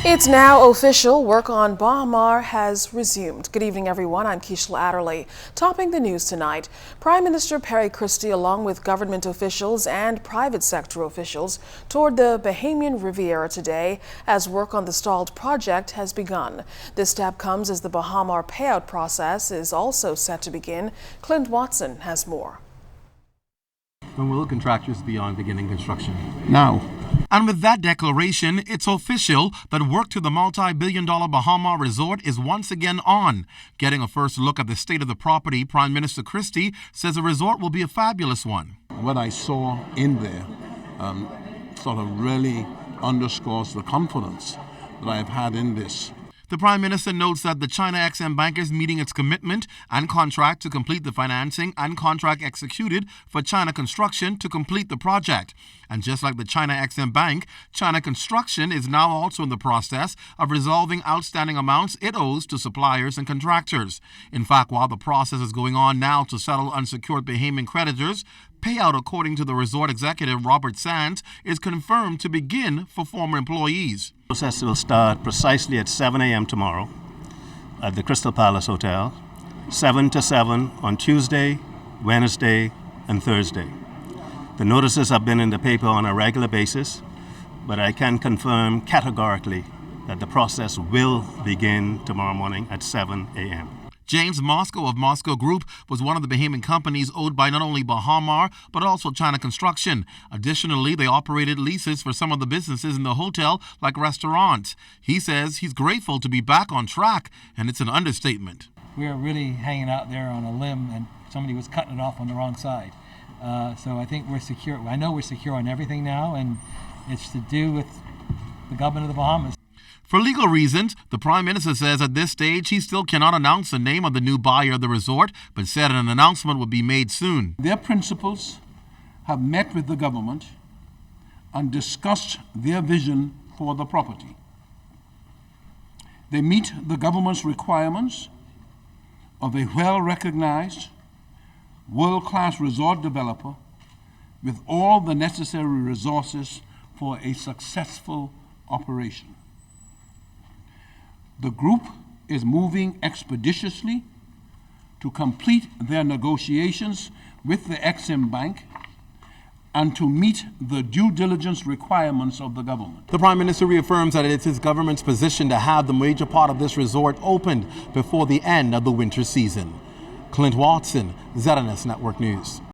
It's now official. Work on Baha has resumed. Good evening, everyone. I'm Keishla Adderley. Topping the news tonight, Prime Minister Perry Christie, along with government officials and private sector officials, toured the Bahamian Riviera today as work on the stalled project has begun. This step comes as the Baha payout process is also set to begin. Clint Watson has more. When will contractors be on beginning construction? Now. And with that declaration, it's official that work to the multi-billion-dollar Baha resort is once again on. Getting a first look at the state of the property, Prime Minister Christie says the resort will be a fabulous one. What I saw in there sort of really underscores the confidence that I've had in this. The Prime Minister notes that the China Exim Bank is meeting its commitment and contract to complete the financing and contract executed for China Construction to complete the project. And just like the China Exim Bank, China Construction is now also in the process of resolving outstanding amounts it owes to suppliers and contractors. In fact, while the process is going on now to settle unsecured Bahamian creditors, payout, according to the resort executive Robert Sands, is confirmed to begin for former employees. The process will start precisely at 7 a.m. tomorrow at the Crystal Palace Hotel, 7 to 7 on Tuesday, Wednesday, and Thursday. The notices have been in the paper on a regular basis, but I can confirm categorically that the process will begin tomorrow morning at 7 a.m. James Moscow of Moscow Group was one of the Bahamian companies owed by not only Baha but also China Construction. Additionally, they operated leases for some of the businesses in the hotel, like restaurants. He says he's grateful to be back on track, and it's an understatement. We were really hanging out there on a limb, and somebody was cutting it off on the wrong side. So I think we're secure. I know we're secure on everything now, and it's to do with the government of the Bahamas. For legal reasons, the Prime Minister says at this stage he still cannot announce the name of the new buyer of the resort, but said an announcement will be made soon. Their principals have met with the government and discussed their vision for the property. They meet the government's requirements of a well-recognized, world-class resort developer with all the necessary resources for a successful operation. The group is moving expeditiously to complete their negotiations with the Exim Bank and to meet the due diligence requirements of the government. The Prime Minister reaffirms that it's his government's position to have the major part of this resort opened before the end of the winter season. Clint Watson, ZNS Network News.